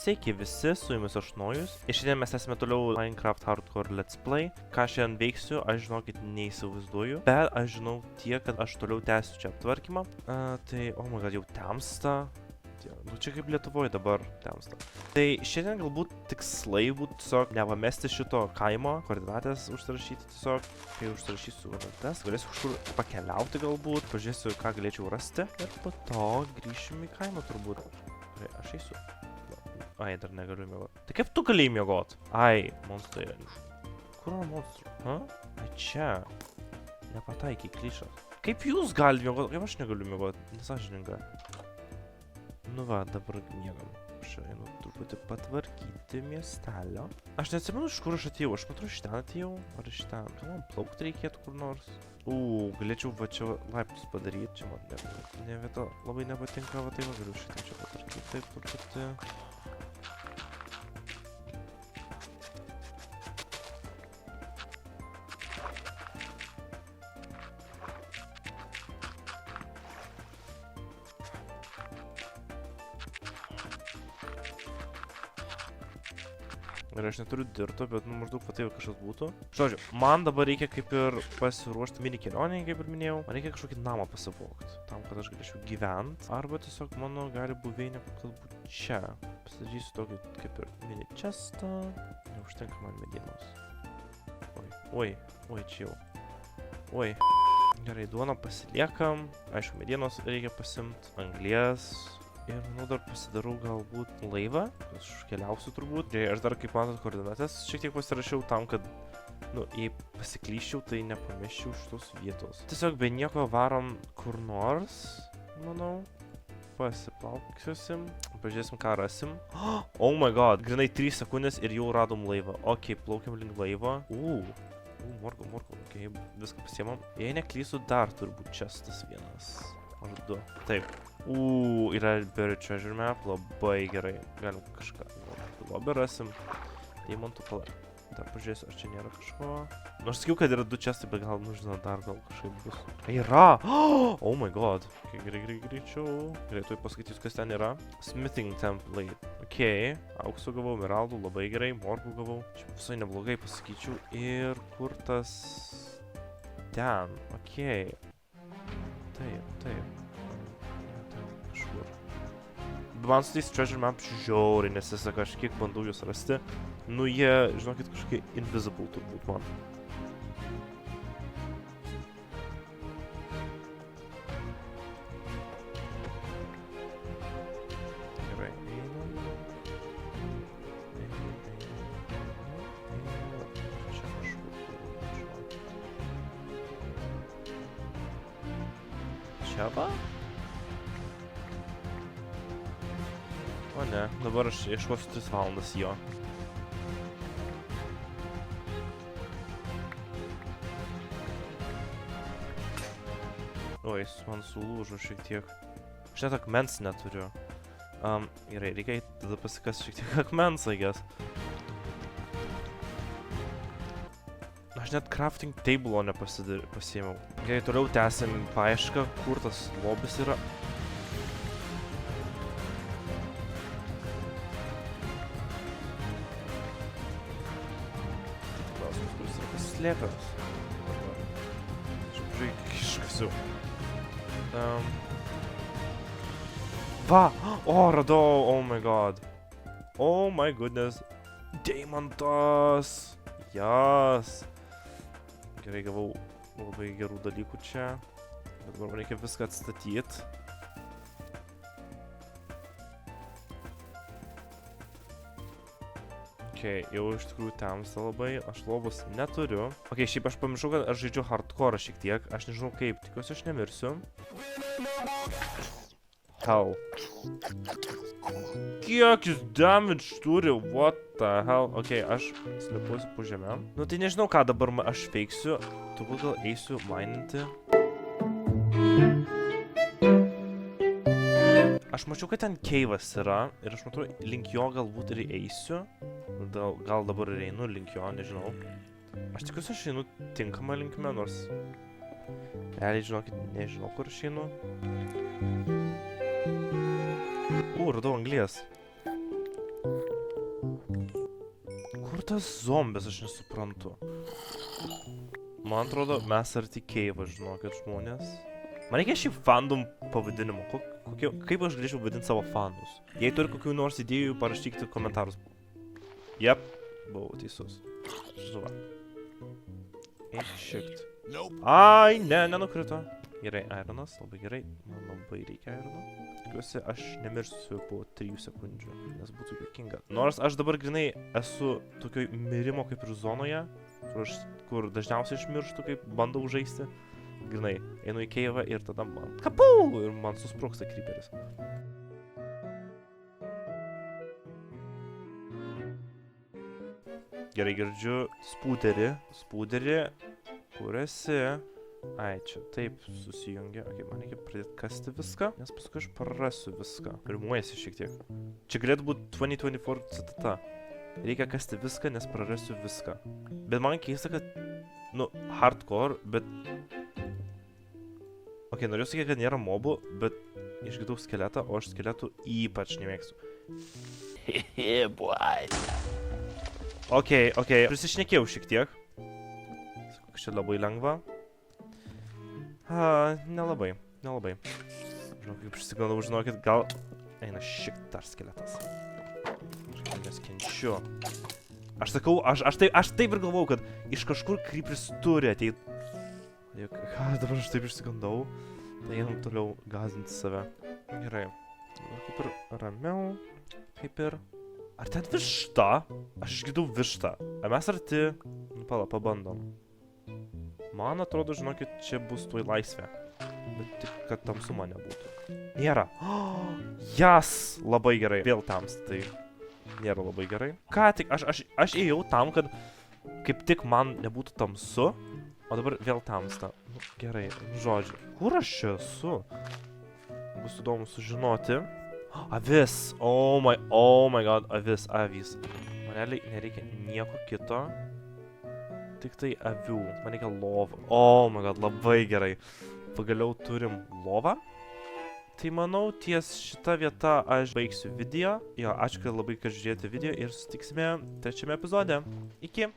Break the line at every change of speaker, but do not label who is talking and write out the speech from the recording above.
Sveiki visi, su jumis aš Nojus. Ir šiandien mes esame toliau Minecraft Hardcore Let's Play. Ką šiandien veiksiu, aš žinokit neįsivaizduoju. Bet aš žinau tiek, kad aš toliau tęsiu čia aptvarkymą. Tai, my god, jau temsta. Nu čia kaip Lietuvoje dabar temsta. Tai šiandien galbūt tikslai būtų tiesiog nepamesti šito kaimo, koordinatės užsirašyti tiesiog. Kai užsirašysiu koordinates, galėsiu kažkur pakeliauti galbūt, pažiūrėsiu, ką galėčiau rasti. Ir po to grįšim į kaimą turbūt. Aš eisiu. Ai, dar negaliu mėgoti. Tai kaip tu galėjai mėgoti? Ai, monstrai. Kur yra monstrų? Ai, čia. Nepataikiai klišas. Kaip jūs galite mėgoti? Kaip aš negaliu mėgoti? Nesąžininga. Nu va, dabar miegam. Aš einu truputį patvarkyti miestelio. Aš neatsimenu, iš kur aš atėjau. Aš matau, iš ten atėjau. Ar iš ten? Man plaukti reikėtų kur nors. Galėčiau va čia laiptus padaryti. Čia man ne vieta labai nepatinka. Va tai va, galiu šitą čia patvarkyti. Taip, truputį. Ir aš neturiu dirto, bet nu maždaug va tai kažkas būtų. Žodžiu, man dabar reikia kaip ir pasiruošti mini kelionėje, kaip ir minėjau. Man reikia kažkokį namą pasivokti, tam, kad aš galėčiau gyventi. Arba tiesiog mano gali buveinė galbūt čia. Pasidarysiu tokį kaip ir mini chestą. Neužtenka man medienos. Oi, čia jau. Oi. Gerai, duoną pasiliekam. Aišku, medienos reikia pasimti. Anglies. Ir manau dar pasidarau galbūt laivą, aš keliausiu turbūt. Ir aš dar, kaip matot, koordinates šiek tiek pasirašiau tam, kad, jei pasiklyščiau, tai nepameščiau šitos vietos. Tiesiog be nieko varom kur nors, manau. Pasiplauksiosim, pažiūrėsim, ką rasim. Oh my god, grinai 3 sekundės ir jau radom laivą. Ok, plaukiam link laivo. Morgo, ok, viską pasiemam. Jei neklysiu, dar turbūt čestas vienas. Ar 2. Taip. Yra Buried Treasure Map, labai gerai. Galim kažką lobį rasim. Deimantų palai. Dar pažiūrėsiu, ar čia nėra kažko. Aš sakiau, kad yra 2 čestai, bet gal, dar gal kažkaip bus. Yra! Oh my god. Greičiau. Greitai paskaitysiu, kas ten yra. Smithing Template. Ok. Aukso gavau, emeraldų, labai gerai. Morgų gavau. Čia visai neblogai pasakyčiau. Ir kur tas... Ten. Ok. Taip. Man su tais treasure map žiauriai nesiseka, aš kiek bandau juos rasti. Jie, žinokit, kažkokie invisible turbūt man. Gerai, einam. Čia kažkur. Čia va? O ne, dabar aš ieškosiu 3 valandas jo. Oi, man sulūžo šiek tiek. Aš net akmens neturiu. Gerai, reikia tada pasikasti šiek tiek akmens, I guess. Aš net crafting table nepasiėmiau. Gerai, toliau tęsim paiešką, kur tas lobis yra. Slėpęs. Žiūrėk, iškasiu. Va! Radau! Oh my god. Oh my goodness. Deimantas! Jas! Gerai, gavau labai gerų dalykų čia. Bet dabar man reikia viską atstatyti. Ok, jau iš tikrųjų temsta labai, aš lobos neturiu. Ok, šiaip aš pamiršau, kad aš žaidžiu hardcore šiek tiek, aš nežinau kaip, tikiuosi aš nemirsiu. Hell. Kiek jis damage turi, what the hell? Ok, aš slepuosiu po žemę. Tai nežinau, ką dabar aš veiksiu, turbūt gal eisiu mininti. Aš mačiau, kad ten cave'as yra ir aš matau, link jo galbūt ir eisiu. Gal dabar ir einu link jo, nežinau. Aš tikiuosi, aš einu tinkamą linkme, nors... Realiai, žinokit, nežinau, kur aš einu. Radau anglies. Kur tas zombis, aš nesuprantu. Man atrodo, mes arti Cave'o, žinokit, žmonės. Man reikia šį fandom pavadinimo. Kaip aš galėčiau vadinti savo fanus? Jei turi kokių nors idėjų, parašykite komentarus. Jep, buvau teisus. Žuva. Eik šikt. Ai, ne, nenukrito. Gerai, Ironas, labai gerai. Man labai reikia Irono. Tikiuosi, aš nemirsiu po 3 sekundžių, nes būtų juokinga. Nors aš dabar grinai esu tokioj mirimo kaip ir zonoje, kur dažniausiai išmirštu, kaip bandau žaisti. Grinai, einu į Cave'ą ir tada man kapų ir man susprogsta creeperis. Gerai, girdžiu spūderį, kur esi? Ai, čia taip susijungia. Ok, man reikia pradėti kasti viską, nes paskui aš prarasiu viską. Rimuojasi šiek tiek. Čia galėtų būti 2024 citata. Reikia kasti viską, nes prarasiu viską. Bet man keista, kad, nu, hardcore, bet... Ok, noriu sakyti, kad nėra mobų, bet išgirdau skeletą, o aš skeletų ypač nemėgstu. Ok, prisišnekėjau šiek tiek. Sakau, kad čia labai lengva. Nelabai. Žinau, kaip išsigandau, žinokit, gal... Eina šik dar skeletas. Aš neskenčiu. Aš sakau, aš taip ir galvau, kad iš kažkur creeperis turi ateit. Dabar aš taip išsigandau. Tai einam toliau gazdinti save. Gerai. Kaip ir ramiau. Kaip ir... Ar ten višta? Aš išgirdau vištą. Ar mes arti? Nu, pala, pabandom. Man atrodo, žinokit, čia bus tuoj laisvė. Bet tik, kad tamsuma nebūtų. Nėra. Jas! Labai gerai. Vėl tamsta, tai nėra labai gerai. Ką tik, aš ėjau tam, kad kaip tik man nebūtų tamsu, o dabar vėl tamsta. Nu, gerai, žodžiu. Kur aš čia esu? Bus įdomu sužinoti. Avis! Oh my god, avis. Man realiai nereikia nieko kito. Tik tai avių. Man reikia lovą. Oh my god, labai gerai. Pagaliau turim lovą. Tai manau, ties šitą vietą aš baigsiu video. Jo, ačiū, kad labai, kad žiūrėjote video ir susitiksime trečiame epizode. Iki!